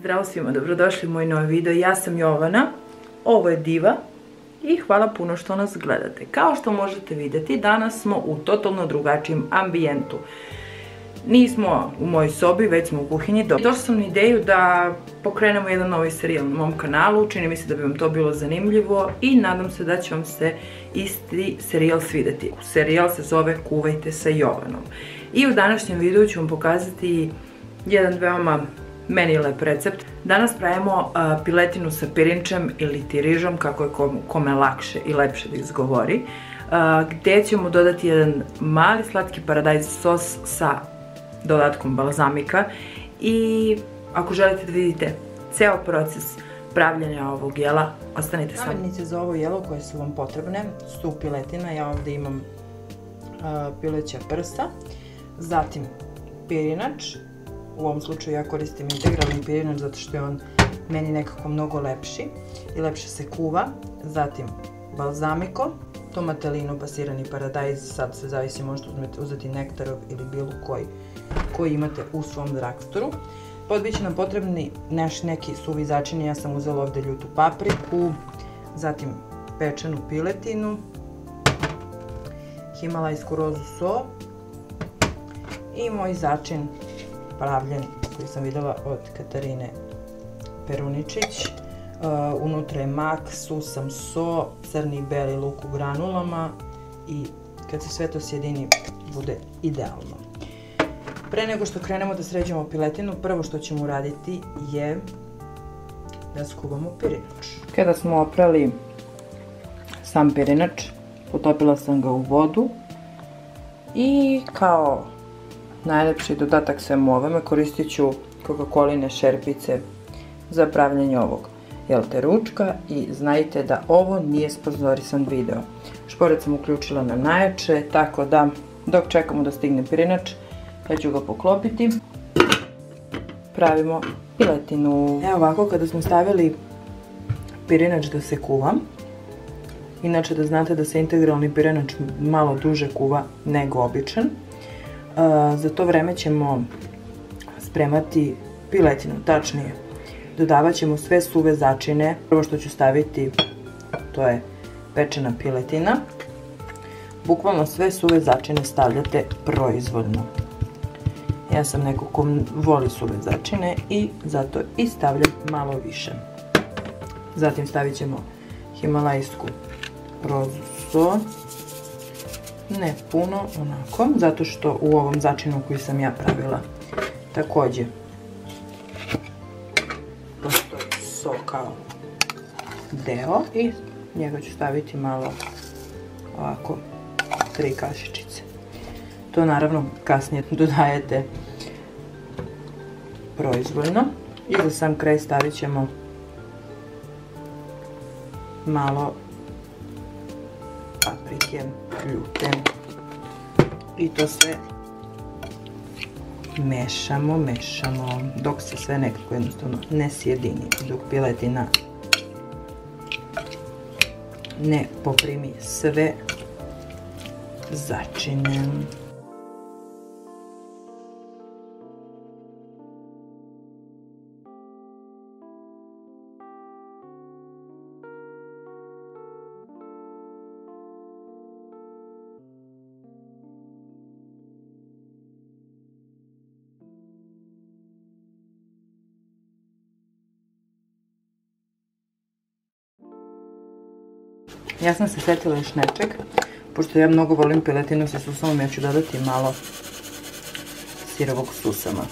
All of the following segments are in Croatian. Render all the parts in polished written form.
Zdravo svima, dobrodošli u moj novi video. Ja sam Jovana, ovo je Diva i hvala puno što nas gledate. Kao što možete vidjeti, danas smo u totalno drugačijem ambijentu. Nismo u mojoj sobi, već smo u kuhinji. Došla sam na ideju da pokrenemo jedan novi serijal na mom kanalu. Čini mi se da bi vam to bilo zanimljivo i nadam se da će vam se isti serijal svidjeti. Serijal se zove Kuvajte sa Jovanom. I u današnjem videu ću vam pokazati jedan veoma meni lep recept. Danas pravimo piletinu sa pirinčem ili ti rižom, kako je kome lakše i lepše da izgovori, gdje ćemo dodati jedan mali slatki paradajz sos sa dodatkom balzamika. I ako želite da vidite ceo proces pravljenja ovog jela, ostanite sa mnom. Namirnice za ovo jelo koje su vam potrebne su piletina, ja ovdje imam pileća prsa, zatim pirinač. U ovom slučaju ja koristim integralni pirinač zato što je on meni nekako mnogo lepši i lepše se kuva. Zatim balzamiko, tomatelino, pasirani paradajz, sad se zavisi, možete uzeti nektarov ili bilo koji imate u svom drugstoru. Bit će nam potrebni neki suvi začini, ja sam uzela ovdje ljutu papriku, zatim pečenu piletinu, himalajsku rozu so i moj začin pravljen koji sam vidjela od Katarine Peruničić. Unutra je mak, susam so, crni i beli luk u granulama i kad se sve to sjedini bude idealno. Pre nego što krenemo da sređemo piletinu, prvo što ćemo uraditi je da skuvamo pirinač. Kada smo oprali sam pirinač, potopila sam ga u vodu i kao najlepši dodatak svemu ovome koristit ću Coca-Coline šerpice za pravljenje ovog ručka i znajte da ovo nije sponzorisan video. Šporet sam uključila na najjače, tako da dok čekamo da stigne pirinač, ja ću ga poklopiti. Pravimo piletinu. Evo ovako, kada smo stavili pirinač da se kuva, inače da znate da se integralni pirinač malo duže kuva nego običan, za to vreme ćemo spremati piletinu, tačnije dodavat ćemo sve suve začine. Prvo što ću staviti to je pečena piletina. Bukvalno sve suve začine stavljate proizvoljno. Ja sam neko ko voli suve začine i zato i stavljam malo više. Zatim stavit ćemo himalajsku rozu so. Ne puno, onako, zato što u ovom začinu koji sam ja pravila također postoji so kao deo i njega ću staviti malo ovako 3 kašičice. To naravno kasnije dodajete proizvoljno i za sam kraj stavit ćemo malo paprike ljute i to sve mešamo dok se sve nekako jednostavno ne sjedini, dok piletina ne poprimi sve začine. Ja sam se sjetila još nečeg, pošto ja mnogo volim piletinu sa susamom, ja ću dodati malo sirovog susama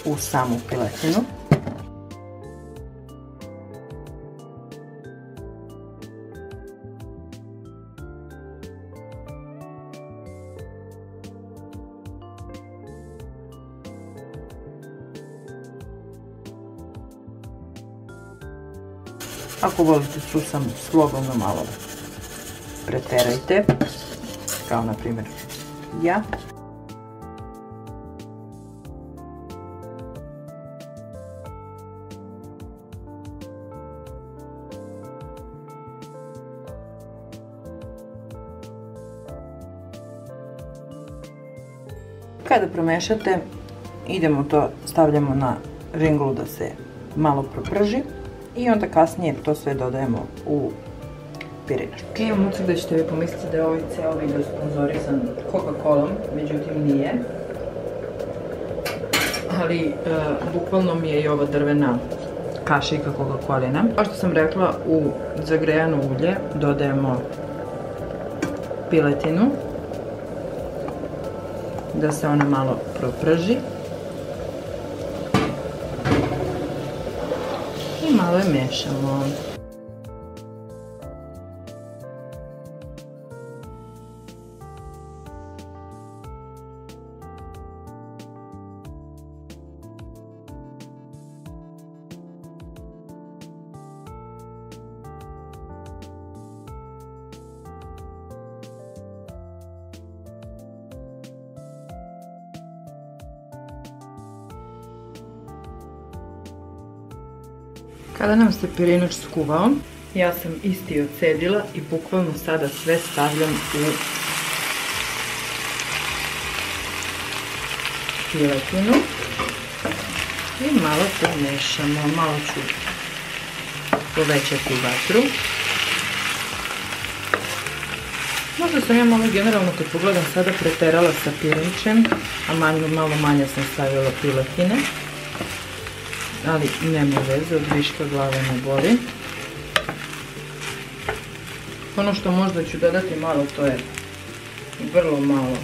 u samu piletinu. Ako volite susam, slobodno malo preterajte, kao na primjer ja. Kada promešate, idemo to, stavljamo na ringlu da se malo proprži i onda kasnije to sve dodajemo u pirinač. Imam utisak da ćete vi pomisliti da je ovaj ceo video sponzorisan Coca-Colom, međutim nije. Ali bukvalno mi je i ova drvena kašika Coca-Colina. Kao što sam rekla, u zagrejano ulje dodajemo piletinu da se ona malo proprži i malo je mešamo. Kada nam se pirinač skuvao, ja sam isti odcedila i bukvalno sada sve stavljam u piletinu i malo to mešamo. Malo ću povećati vatru. Možda sam ja malo generalno kad pogledam sada preterala sa pirinčem, a malo manje sam stavila piletine. Ali nema veze, od viška glava ne boli. Ono što možda ću dodati malo, to je vrlo malo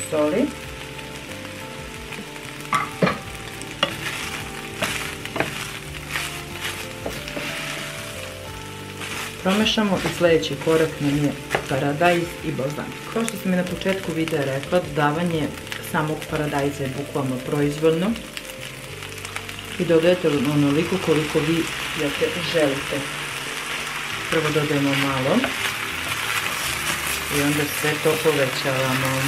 soli. Promešamo i sljedeći korak nam je paradajz i balzamik. Kao što sam i na početku videa rekla, dodavanje samog paradajza je bukvalno proizvoljno i dodajete onoliko koliko vi želite. Prvo dodajemo malo i onda sve to povećavamo.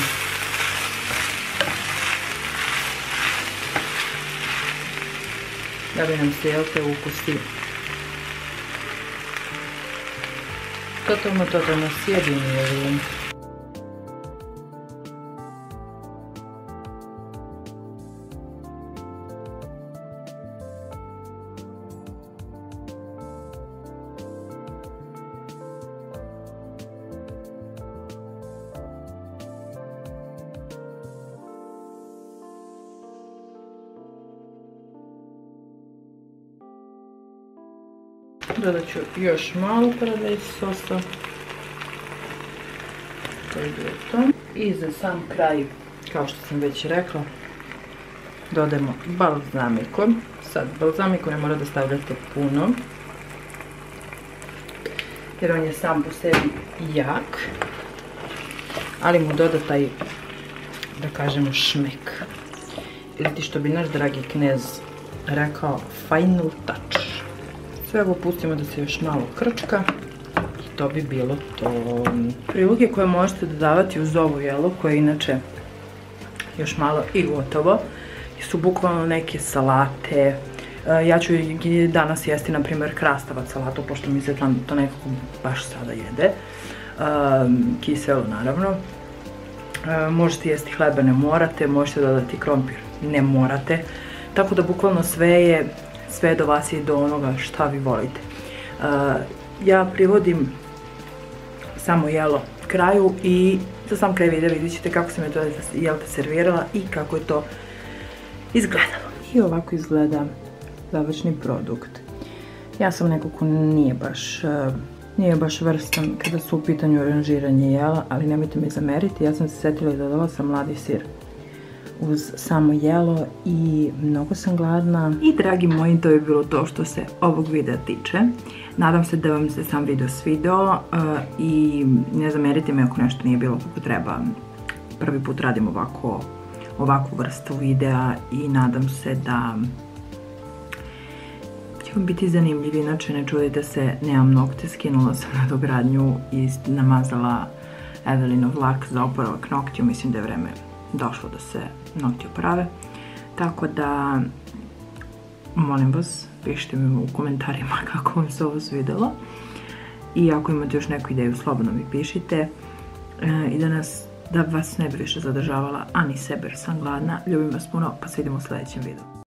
Da bi nam se ukusi totalno sjedinili. Dodat ću još malo paradajz sosa. To je bilo to. I za sam kraj, kao što sam već rekla, dodajemo balzamiko. Sad, balzamiko ne mora da stavljate puno, jer on je sam po sebi jak, ali mu doda taj, da kažemo, šmek. Ili ti što bi naš dragi knez rekao, final touch. Sve ovo pustimo da se još malo krčka i to bi bilo to. Priloge koje možete dodavati uz ovo jelo, koje je inače još malo i gotovo, su bukvalno neke salate. Ja ću danas jesti, na primjer, krastavac salatu, pošto mi se to nekako baš sada jede. Kiselo, naravno. Možete jesti hleba, ne morate. Možete dodati krompir, ne morate. Tako da bukvalno sve do vas i do onoga šta vi volite. Ja privodim samo jelo kraju i za sam kraj videa vidjet ćete kako sam je to jelka servirala i kako je to izgledalo. I ovako izgleda završni produkt. Ja sam neko ko nije baš vrstan kada su u pitanju aranžiranje jela, ali nemojte mi zameriti, ja sam se setila i dodala sam mladi sir uz samo jelo i mnogo sam gladna. I dragi moji, to je bilo to što se ovog videa tiče. Nadam se da vam se sam video svidao i ne zamerite me ako nešto nije bilo kako treba. Prvi put radim ovakvu vrstu videa i nadam se da će vam biti zanimljiv. Inače, ne čudite se, nemam nokte, skinula sam nadogradnju i namazala Evelinov lak za oporavak noktiju. Mislim da je vreme došlo da se nokti oprave. Tako da, molim vas, pišite mi u komentarima kako vam se ovo svidelo. I ako imate još neku ideju, slobodno mi pišite. I da nas da vas ne bi više zadržavala, a ni sebe jer sam gladna. Ljubim vas puno, pa se vidimo u sljedećem videu.